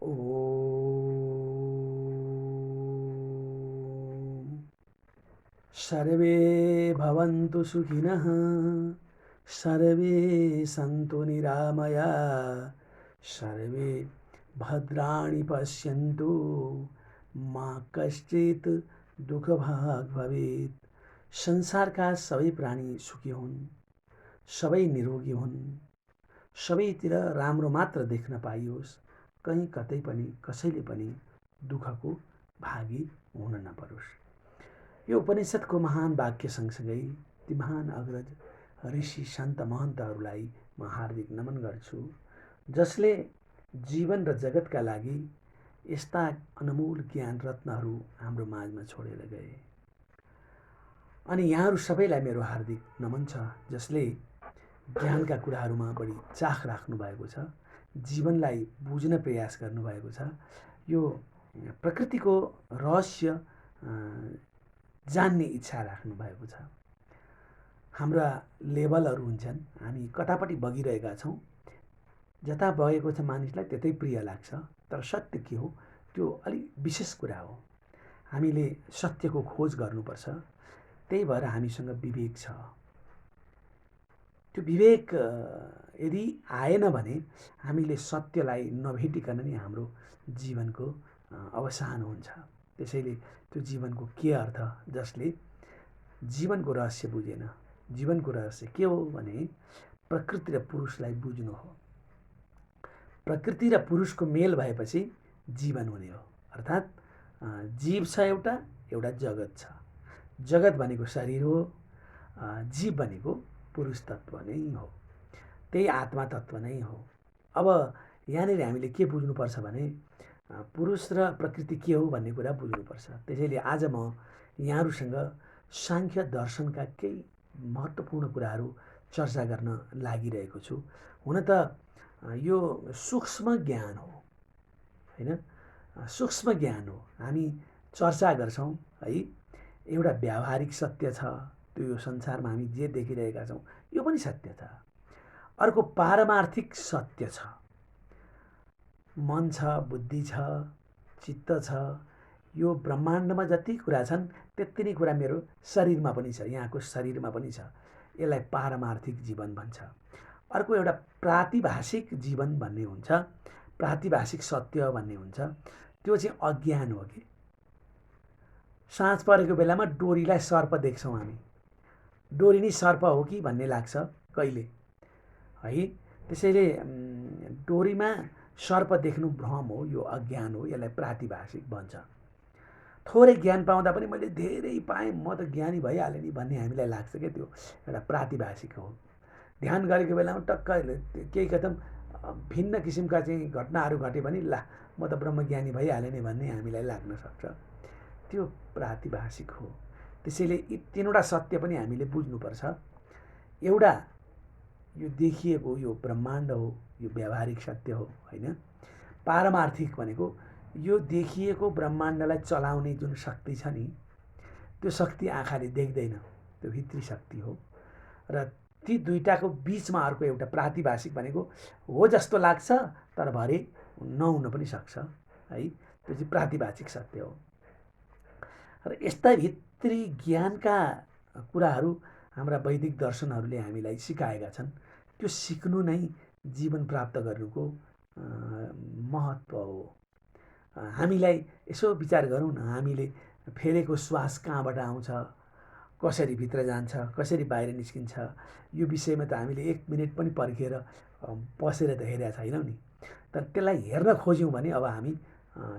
ॐ survey भवन्तु सुखिनः survey Santu निरामयाः survey भद्राणि पश्यन्तु मा कश्चित् दुःखभाग् भवेत्। संसारका सबै प्राणी सुखी हुन्, सबै निरोगी हुन्, सबैतिर राम्रो मात्र देख्न पाइयोस्, कहीँ कतै पनि कसैले पनि दुःखको भागी हुन नपरोस्। यो उपनिषद्को महान वाक्य सँगसँगै ती महान अग्रज ऋषि सन्त महन्तहरूलाई म हार्दिक नमन गर्छु, जसले जीवन र जगतका लागि यस्ता अनमोल ज्ञान रत्नहरू हाम्रो माझमा छोडेर गए। अनि यहाँहरू सबैलाई मेरो हार्दिक नमन छ, जसले ज्ञानका कुराहरूमा बढी चाख राख्नु भएको छ, जीवनलाई बुझ्न प्रयास गर्नुभएको छ, यो प्रकृतिको रहस्य जान्ने इच्छा राख्नु भएको छ। हाम्रा लेभलहरू हुन्छन्, हामी कतापट्टि बगिरहेका छौँ, जता बगेको छ मानिसलाई त्यतै प्रिय लाग्छ, तर सत्य के हो त्यो अलिक विशेष कुरा हो। हामीले सत्यको खोज गर्नुपर्छ, त्यही भएर हामीसँग विवेक छ। त्यो विवेक यदि आएन भने हामीले सत्यलाई नभेटिकन नै हाम्रो जीवनको अवसान हुन्छ। त्यसैले त्यो जीवनको के अर्थ, जसले जीवनको रहस्य बुझेन। जीवनको रहस्य के हो भने प्रकृति र पुरुषलाई बुझ्नु हो। प्रकृति र पुरुषको मेल भएपछि जीवन हुने हो। अर्थात् जीव छ एउटा, एउटा जगत छ। जगत भनेको शरीर हो, जीव भनेको पुरुष तत्त्व नै हो, त्यही आत्मा तत्त्व नै हो। अब यहाँनिर हामीले के बुझ्नुपर्छ भने पुरुष र प्रकृति के हो भन्ने कुरा बुझ्नुपर्छ। त्यसैले आज म यहाँहरूसँग साङ्ख्य दर्शनका केही महत्त्वपूर्ण कुराहरू चर्चा गर्न लागिरहेको छु। हुन त यो सूक्ष्म ज्ञान हो, होइन? सूक्ष्म ज्ञान हो। हामी चर्चा गर्छौँ है, एउटा व्यावहारिक सत्य छ, त्यो यो संसारमा हामी जे देखिरहेका छौँ यो पनि सत्य छ। अर्को पारमार्थिक सत्य छ, मन छ, बुद्धि छ, चित्त छ, यो ब्रह्माण्डमा जति कुरा छन् त्यति नै कुरा मेरो शरीरमा पनि छ, यहाँको शरीरमा पनि छ। यसलाई पारमार्थिक जीवन भन्छ। अर्को एउटा प्रातिभाषिक जीवन भन्ने हुन्छ, प्रातिभाषिक सत्य भन्ने हुन्छ, त्यो चाहिँ अज्ञान हो। कि साँझ परेको बेलामा डोरीलाई सर्प देख्छौँ हामी, डोरी नै सर्प हो कि भन्ने लाग्छ कहिले है। त्यसैले डोरीमा सर्प देख्नु भ्रम हो, यो अज्ञान हो, यसलाई प्रातिभाषिक भन्छ। थोरै ज्ञान पाउँदा पनि मैले धेरै पाएँ, म त ज्ञानी भइहालेँ नि भन्ने हामीलाई लाग्छ क्या, त्यो एउटा प्रातिभाषिक हो। ध्यान गरेको बेलामा टक्क केही कदम भिन्न किसिमका चाहिँ घटनाहरू घटे पनि ला म त ब्रह्मज्ञानी भइहालेँ नि भन्ने हामीलाई लाग्न सक्छ, त्यो प्रातिभाषिक हो। त्यसैले यी तीनवटा सत्य पनि हामीले बुझ्नुपर्छ। एउटा यो देखिएको यो ब्रह्माण्ड हो, यो व्यावहारिक सत्य हो, होइन? पारमार्थिक भनेको यो देखिएको ब्रह्माण्डलाई चलाउने जुन शक्ति छ नि, त्यो शक्ति आँखाले देख्दैन, त्यो भित्री शक्ति हो। र ती दुईटाको बिचमा अर्को एउटा प्रातिभाषिक भनेको हो जस्तो लाग्छ तर भरे नहुन पनि सक्छ है, त्यो चाहिँ प्रातिभाषिक सत्य हो। र यस्ता भित्री ज्ञानका कुराहरू हाम्रा वैदिक दर्शनहरूले हामीलाई सिकाएका छन्। त्यो सिक्नु नै जीवन प्राप्त गर्नुको महत्त्व हो। हामीलाई यसो विचार गरौँ न, हामीले फेरेको श्वास कहाँबाट आउँछ, कसरी भित्र जान्छ, कसरी बाहिर निस्किन्छ, यो विषयमा त हामीले 1 मिनट पनि पर्खेर बसेर त हेरेका छैनौँ नि। तर त्यसलाई हेर्न खोज्यौँ भने अब हामी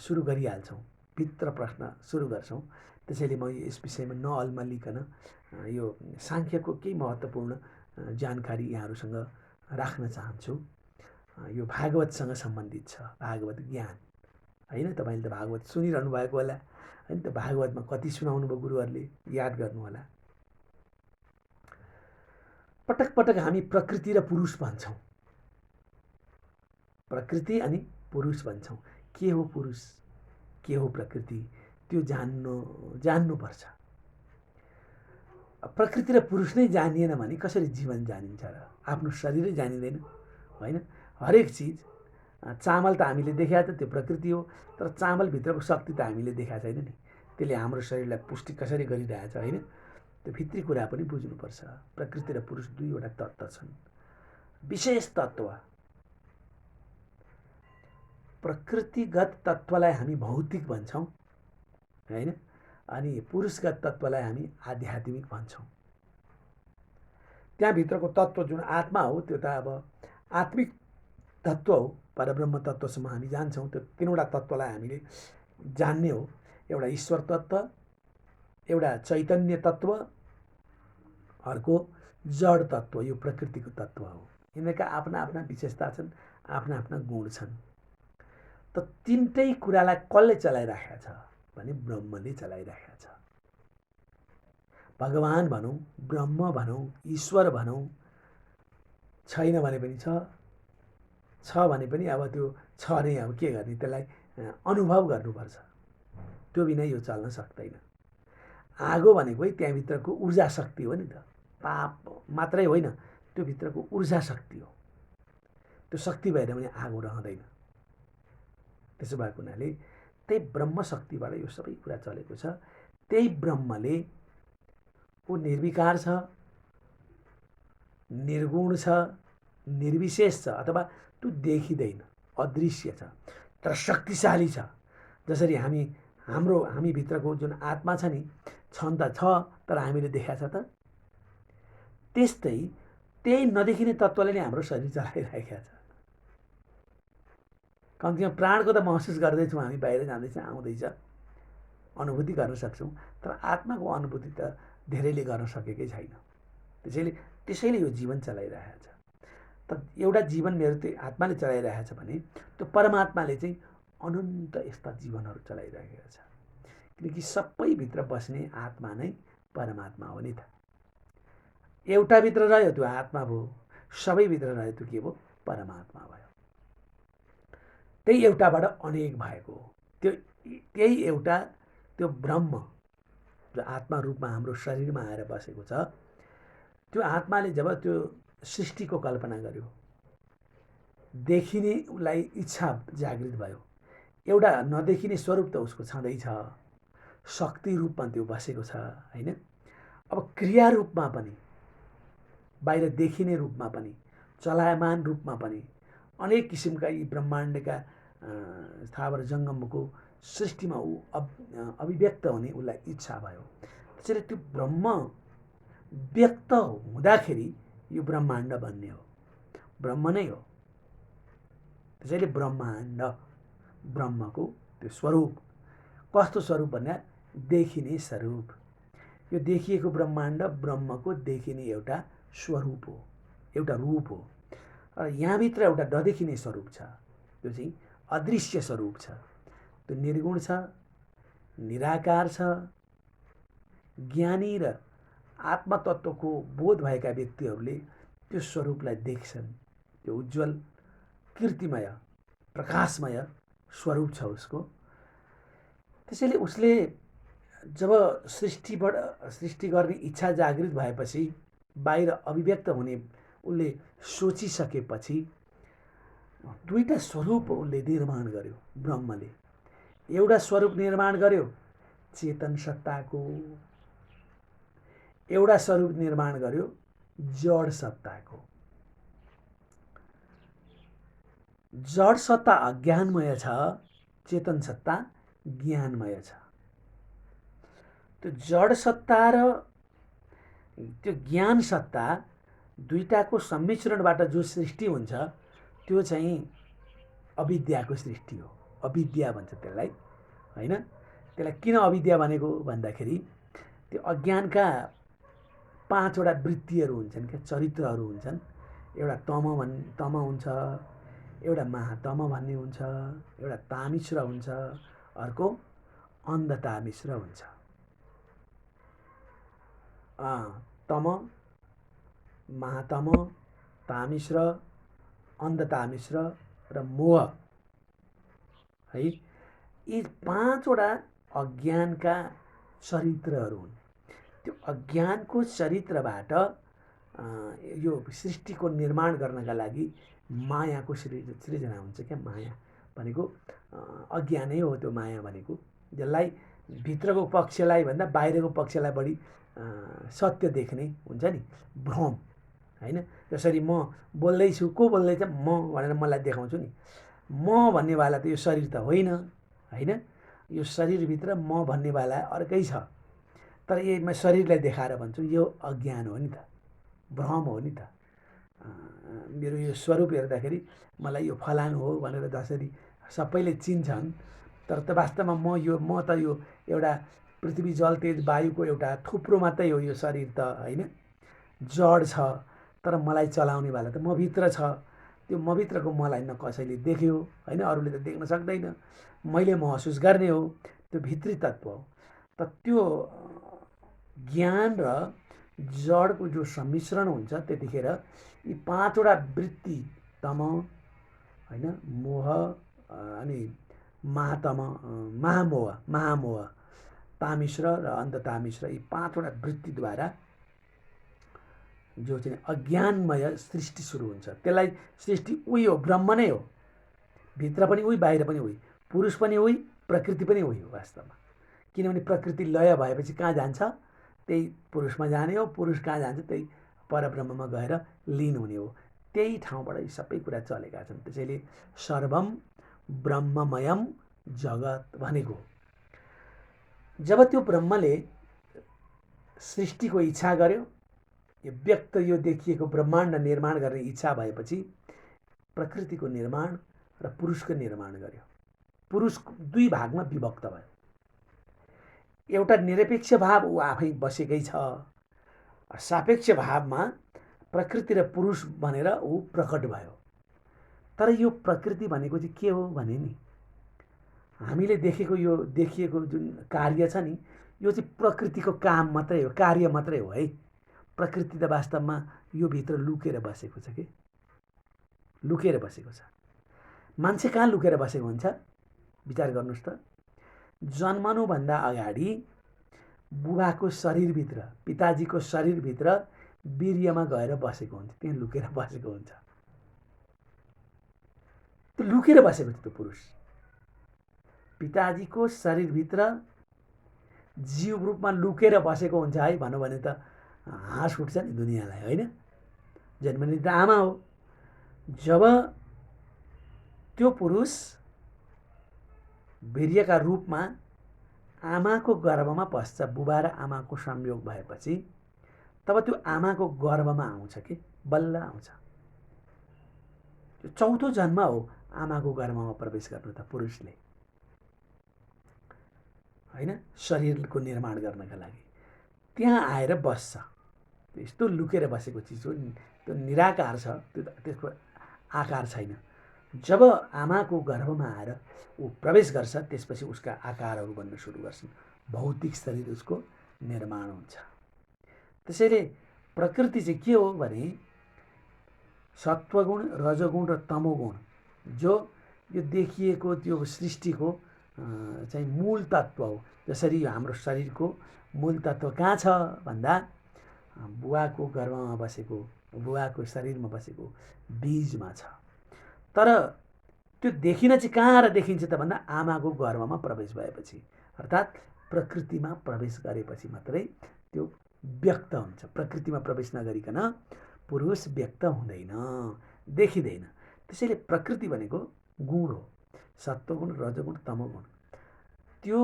सुरु गरिहाल्छौँ, भित्र प्रश्न सुरु गर्छौँ। त्यसैले म यस विषयमा नअल्मलिकन यो साङ्ख्यको केही महत्त्वपूर्ण जानकारी यहाँहरूसँग राख्न चाहन्छु। यो भागवतसँग सम्बन्धित छ, भागवत ज्ञान, होइन? तपाईँले त भागवत सुनिरहनु भएको होला, होइन त? भागवतमा कति सुनाउनु भयो गुरुहरूले, याद गर्नु होला। पटक पटक हामी प्रकृति र पुरुष भन्छौँ, प्रकृति अनि पुरुष भन्छौँ। के हो पुरुष, के हो प्रकृति, त्यो जान्नुपर्छ। प्रकृति र पुरुष नै जानिएन भने कसरी जीवन जानिन्छ र? आफ्नो शरीरै जानिँदैन, होइन? हरेक चिज चामल त हामीले देखेका त त्यो प्रकृति हो, तर चामलभित्रको शक्ति त हामीले देखाएको छैन नि। त्यसले हाम्रो शरीरलाई पुष्टि कसरी गरिरहेछ होइन, त्यो भित्री कुरा पनि बुझ्नुपर्छ। प्रकृति र पुरुष दुईवटा तत्त्व छन्, विशेष तत्त्व। प्रकृतिगत तत्त्वलाई हामी भौतिक भन्छौँ होइन, अनि पुरुषगत तत्त्वलाई हामी आध्यात्मिक भन्छौँ। त्यहाँभित्रको तत्त्व जुन आत्मा हो त्यो त अब आत्मिक तत्त्व हो, परब्रह्म तत्त्वसम्म हामी जान्छौँ। त्यो तीनवटा तत्त्वलाई हामीले जान्ने हो, एउटा ईश्वर तत्त्व, एउटा चैतन्य तत्त्व, अर्को जड तत्त्व, यो प्रकृतिको तत्त्व हो। यिनीहरूका आफ्ना आफ्ना विशेषता छन्, आफ्ना आफ्ना गुण छन्। त तिनटै कुरालाई कसले चलाइराखेको छ भने ब्रह्मले चलाइराखेको छ। भगवान भनौँ, ब्रह्म भनौँ, ईश्वर भनौँ, छैन भने पनि छ भने पनि अब त्यो छ नै, अब के गर्ने, त्यसलाई अनुभव गर्नुपर्छ। त्यो बिना यो चल्न सक्दैन। आगो भनेको त्यहाँभित्रको ऊर्जा शक्ति हो नि त, ताप मात्रै होइन, त्यो भित्रको ऊर्जा शक्ति हो। त्यो शक्ति भएन भने आगो रहँदैन। त्यसो भएको हुनाले त्यही ब्रह्म शक्तिबाट यो सबै कुरा चलेको छ। त्यही ब्रह्मले ऊ निर्विकार छ, निर्गुण छ, निर्विशेष छ, अथवा त्यो देखिँदैन, अदृश्य छ, तर शक्तिशाली छ। जसरी हामी भित्रको जुन आत्मा छ नि, छन् त छ, तर हामीले देखाएको छ त। त्यस्तै त्यही नदेखिने तत्त्वले नै हाम्रो शरीर चलाइरहेको छ। कम्तीमा प्राणको त महसुस गर्दैछौँ, हामी बाहिर जाँदैछ, आउँदैछ, अनुभूति गर्न सक्छौँ, तर आत्माको अनुभूति त धेरैले गर्न सकेकै छैन। त्यसैले यो जीवन चलाइरहेको छ। त एउटा जीवन मेरो त्यो आत्माले चलाइरहेको छ भने त्यो परमात्माले चाहिँ अनन्त यस्ता जीवनहरू चलाइरहेको छ। किनकि सबैभित्र बस्ने आत्मा नै परमात्मा हो नि त। एउटाभित्र रह्यो त्यो आत्मा भयो, सबैभित्र रह्यो त्यो के भयो, परमात्मा भयो। त्यही एउटाबाट अनेक भएको हो। त्यही एउटा त्यो ब्रह्म जो आत्मा रूपमा हाम्रो शरीरमा आएर बसेको छ, त्यो आत्माले जब त्यो सृष्टिको कल्पना गर्यो, देखिने उसलाई इच्छा जागृत भयो, एउटा नदेखिने स्वरूप त उसको छँदैछ, शक्ति रूपमा त्यो बसेको छ होइन। अब क्रिया रूपमा पनि, बाहिर देखिने रूपमा पनि, चलायमान रूपमा पनि अनेक किसिमका यी ब्रह्माण्डका स्थावर जङ्गमको सृष्टिमा ऊ अभिव्यक्त हुने उसलाई इच्छा भयो। त्यसैले त्यो ब्रह्म व्यक्त हुँदाखेरि यो ब्रह्माण्ड बन्ने हो, ब्रह्म नै हो। त्यसैले ब्रह्माण्ड ब्रह्मको त्यो स्वरूप कस्तो स्वरूप भन्दा देखिने स्वरूप। यो देखिएको ब्रह्माण्ड ब्रह्मको देखिने एउटा स्वरूप हो, एउटा रूप हो। र यहाँभित्र एउटा नदेखिने स्वरूप छ, त्यो चाहिँ अदृश्य स्वरूप छ। त्यो निर्गुण छ, निराकार छ। ज्ञानी र आत्मतत्त्वको बोध भएका व्यक्तिहरूले त्यो स्वरूपलाई देख्छन्। त्यो उज्जवल, कीर्तिमय, प्रकाशमय स्वरूप छ उसको। त्यसैले उसले जब सृष्टि गर्ने इच्छा जागृत भएपछि, बाहिर अभिव्यक्त हुने उसले सोचिसकेपछि दुईटा स्वरूप उसले निर्माण गर्यो ब्रह्मले। एउटा स्वरूप निर्माण गर्यो चेतन सत्ताको, एउटा स्वरूप निर्माण गर्यो जड सत्ताको। जड सत्ता अज्ञानमय छ, चेतन सत्ता ज्ञानमय छ। त्यो जड सत्ता र त्यो ज्ञान सत्ता दुईटाको सम्मिश्रणबाट जो सृष्टि हुन्छ त्यो चाहिँ अविद्याको सृष्टि हो। अविद्या भन्छ त्यसलाई होइन। त्यसलाई किन अविद्या भनेको भन्दाखेरि त्यो अज्ञानका 5वटा वृत्तिहरू हुन्छन्, क्या चरित्रहरू हुन्छन्। एउटा तम हुन्छ, एउटा महातम भन्ने हुन्छ, एउटा तामिश्र हुन्छ, अर्को अन्धतामिश्र हुन्छ। तम, महातम, तामिश्र, अन्धतामिश्र र मोह है, यी 5वटा अज्ञानका चरित्रहरू हुन्। त्यो अज्ञानको चरित्रबाट यो सृष्टिको निर्माण गर्नका लागि मायाको सृजना हुन्छ क्या। माया भनेको अज्ञानै हो। त्यो माया भनेको जसलाई भित्रको पक्षलाई भन्दा बाहिरको पक्षलाई बढी सत्य देख्ने हुन्छ नि, भ्रम होइन। जसरी म बोल्दैछु, को बोल्दैछ, म भनेर मलाई देखाउँछु नि, म भन्नेवाला त यो शरीर त होइन होइन। यो शरीरभित्र म भन्नेवाला अर्कै छ, तर म शरीरलाई देखाएर भन्छु, यो अज्ञान हो नि त, भ्रम हो नि त। मेरो यो स्वरूप हेर्दाखेरि मलाई यो फलानु हो भनेर जसरी सबैले चिन्छन्, तर त वास्तवमा म त यो एउटा पृथ्वी जल तेज वायुको एउटा थुप्रो मात्रै हो। यो शरीर त होइन, जड छ, तर मलाई चलाउनेवाला त मभित्र छ। त्यो मभित्रको मलाई न कसैले देख्यो होइन, अरूले त देख्न सक्दैन, मैले महसुस गर्ने हो, त्यो भित्री तत्त्व हो। त त्यो ज्ञान र जडको जो सम्मिश्रण हुन्छ, त्यतिखेर यी पाँचवटा वृत्ति, तम होइन, मोह अनि महामोह, तामिश्र र अन्धतामिश्र, यी पाँचवटा वृत्तिद्वारा जो चाहिँ अज्ञानमय सृष्टि सुरु हुन्छ। त्यसलाई सृष्टि उही हो, ब्रह्म नै हो। भित्र पनि उही, बाहिर पनि उही, पुरुष पनि उही, प्रकृति पनि उही हो वास्तवमा। किनभने प्रकृति लय भएपछि कहाँ जान्छ? त्यही पुरुषमा जाने हो, पुरुष कहाँ जान्छ? त्यही परब्रह्ममा गएर लीन हुने हो। त्यही ठाउँबाट यी सबै कुरा चलेका छन्। त्यसैले सर्वम ब्रह्ममयम जगत भनेको। जब त्यो ब्रह्मले सृष्टिको इच्छा गर्यो, यो व्यक्त, यो देखिएको ब्रह्माण्ड निर्माण गर्ने इच्छा भएपछि प्रकृतिको निर्माण र पुरुषको निर्माण गर्यो। पुरुष दुई भागमा विभक्त भयो। एउटा निरपेक्ष भाव ऊ आफै बसेकै छ, सापेक्ष भावमा प्रकृति र पुरुष भनेर ऊ प्रकट भयो। तर यो प्रकृति भनेको चाहिँ के हो भने नि, हामीले देखेको यो देखिएको जुन कार्य छ नि, यो चाहिँ प्रकृतिको काम मात्रै हो, कार्य मात्रै हो है। प्रकृति त वास्तवमा यो भित्र लुकेर बसेको छ कि, लुकेर बसेको छ। मान्छे कहाँ लुकेर बसेको हुन्छ? विचार गर्नुहोस् त। जन्मनुभन्दा अगाडि बुबाको शरीरभित्र, पिताजीको शरीरभित्र वीर्यमा गएर बसेको हुन्छ, त्यहाँ लुकेर बसेको हुन्छ। त्यो लुकेर बसेको छ त्यो पुरुष। पिताजीको शरीरभित्र जीव रूपमा लुकेर बसेको हुन्छ है भनौँ भने त हाँस उठ्छ नि दुनियाँलाई होइन। जन्मने त आमा हो। जब त्यो पुरुष वीर्यका रूपमा आमाको गर्भमा पस्छ, बुबा र आमाको संयोग भएपछि, तब त्यो आमाको गर्भमा आउँछ कि, बल्ल आउँछ। त्यो चौथो जन्म हो आमाको गर्भमा प्रवेश गर्नु त पुरुषले होइन, शरीरको निर्माण गर्नका लागि। त्यहाँ आएर बस्छ। यस्तो लुकेर बसेको चिज हो, त्यो निराकार छ, त्यसको आकार छैन। जब आमाको गर्भमा आएर ऊ प्रवेश गर्छ, त्यसपछि उसका आकारहरू बन्न सुरु गर्छन्, भौतिक शरीर उसको निर्माण हुन्छ। त्यसैले प्रकृति चाहिँ के हो भने सत्वगुण, रजोगुण र तमोगुण, जो यो देखिएको त्यो सृष्टिको चाहिँ मूल तत्त्व हो। जसरी हाम्रो शरीरको मूल तत्त्व कहाँ छ भन्दा बुवाको गर्भमा बसेको, बुवाको शरीरमा बसेको बीजमा छ। तर त्यो देखिन चाहिँ कहाँ देखिन्छ त भन्दा आमाको गर्भमा प्रवेश भएपछि, अर्थात् प्रकृतिमा प्रवेश गरेपछि मात्रै त्यो व्यक्त हुन्छ। प्रकृतिमा प्रवेश नगरिकन पुरुष व्यक्त हुँदैन, देखिँदैन। त्यसैले प्रकृति भनेको गुण हो, सत्वगुण, रजोगुण, तमोगुण। त्यो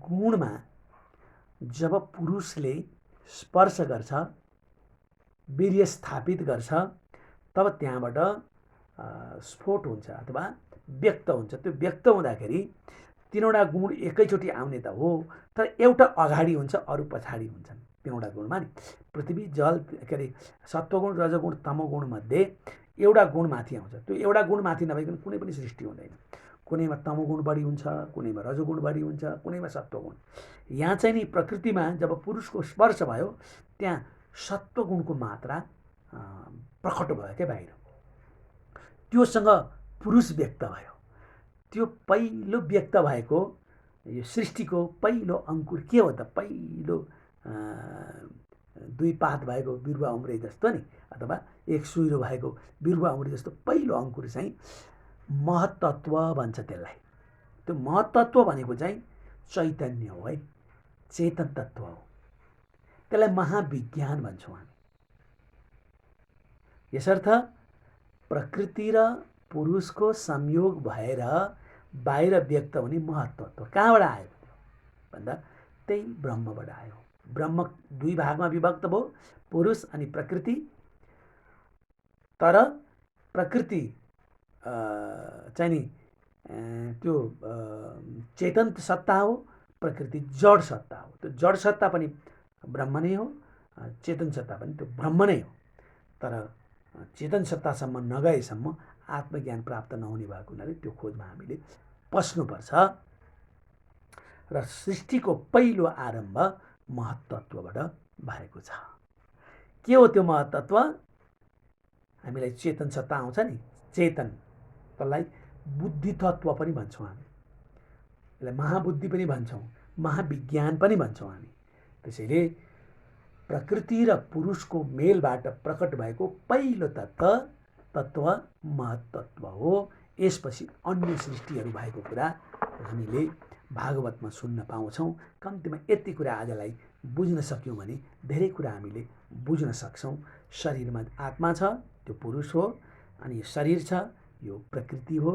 गुणमा जब पुरुषले स्पर्श गर्छ, वीर्य स्थापित गर्छ, तब त्यहाँबाट स्फोट हुन्छ अथवा व्यक्त हुन्छ। त्यो व्यक्त हुँदाखेरि तीनवटा गुण एकैचोटि आउने त हो, तर एउटा अगाडि हुन्छ, अरू पछाडि हुन्छन्। तीनवटा गुणमा नि पृथ्वी, जल, के अरे सत्वगुण, रजोगुण, तमोगुण मध्ये एउटा गुण माथि आउँछ। त्यो एउटा गुण माथि नभइकन कुनै पनि सृष्टि हुँदैन। कुनैमा तमोगुण बढी हुन्छ, कुनैमा रजोगुण बढी हुन्छ, कुनैमा सत्वगुण। यहाँ चाहिँ नि प्रकृतिमा जब पुरुषको स्पर्श भयो, त्यहाँ सत्वगुणको मात्रा प्रकट भयो क्या बाहिर। त्योसँग पुरुष व्यक्त भयो। त्यो पहिलो व्यक्त भएको यो सृष्टिको पहिलो अङ्कुर के हो त? पहिलो दुई पात भएको बिरुवा उम्रे जस्तो नि, अथवा एक सुइरो भएको बिरुवा उम्रे जस्तो पहिलो अङ्कुर चाहिँ महत्तत्व भन्छ त्यसलाई। त्यो महत्तत्व भनेको चाहिँ चैतन्य हो है, चेतन तत्त्व हो। त्यसलाई महाविज्ञान भन्छौँ हामी। यसर्थ प्रकृति र पुरुषको संयोग भएर बाहिर व्यक्त हुने महत्त्व कहाँबाट आयो भन्दा त्यही ब्रह्मबाट आयो। ब्रह्म दुई भागमा विभक्त भयो, पुरुष अनि प्रकृति। तर प्रकृति चाहिँ नि त्यो चेतन सत्ता हो, प्रकृति जड सत्ता हो। त्यो जड सत्ता पनि ब्रह्म नै हो, चेतन सत्ता पनि त्यो ब्रह्म नै हो। तर चेतन सत्तासम्म नगएसम्म आत्मज्ञान प्राप्त नहुने भएको हुनाले त्यो खोजमा हामीले पस्नुपर्छ। र सृष्टिको पहिलो आरम्भ महत्तत्वबाट भएको छ। के हो त्यो महत्तत्व? हामीलाई चेतन सत्ता आउँछ नि, चेतन, त्यसलाई बुद्धि तत्त्व पनि भन्छौँ हामी। यसलाई महाबुद्धि पनि भन्छौँ, महाविज्ञान पनि भन्छौँ हामी। त्यसैले प्रकृति र पुरुषको मेलबाट प्रकट भएको पहिलो तत्त्व महत्तत्व हो। यसपछि अन्य सृष्टिहरू भएको कुरा हामीले भागवतमा सुन्न पाउँछौँ। कम्तीमा यति कुरा आजलाई बुझ्न सक्यौँ भने धेरै कुरा हामीले बुझ्न सक्छौँ। शरीरमा आत्मा छ, त्यो पुरुष हो, अनि शरीर छ, यो प्रकृति हो।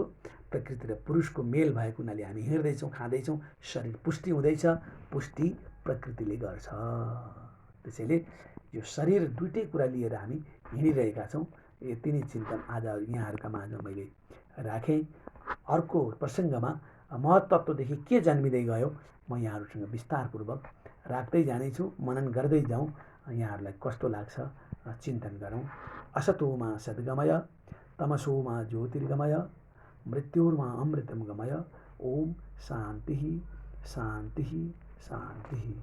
प्रकृति र पुरुषको मेल भएको हुनाले हामी हिँड्दैछौँ, खाँदैछौँ, शरीर पुष्टि हुँदैछ, पुष्टि प्रकृतिले गर्छ। त्यसैले यो शरीर दुईटै कुरा लिएर हामी हिँडिरहेका छौँ। यति नै चिन्तन आज यहाँहरूका माझमा मैले राखेँ। अर्को प्रसङ्गमा महत्तत्वदेखि के जन्मिँदै गयो म यहाँहरूसँग विस्तारपूर्वक राख्दै जानेछु। मनन गर्दै जाउँ, यहाँहरूलाई कस्तो लाग्छ चिन्तन गरौँ। असतोमा सद्गमय तमसोमा ज्योतिर्गमय मृत्युर्मा अमृतं गमय। ओम शान्ति शान्ति शान्ति।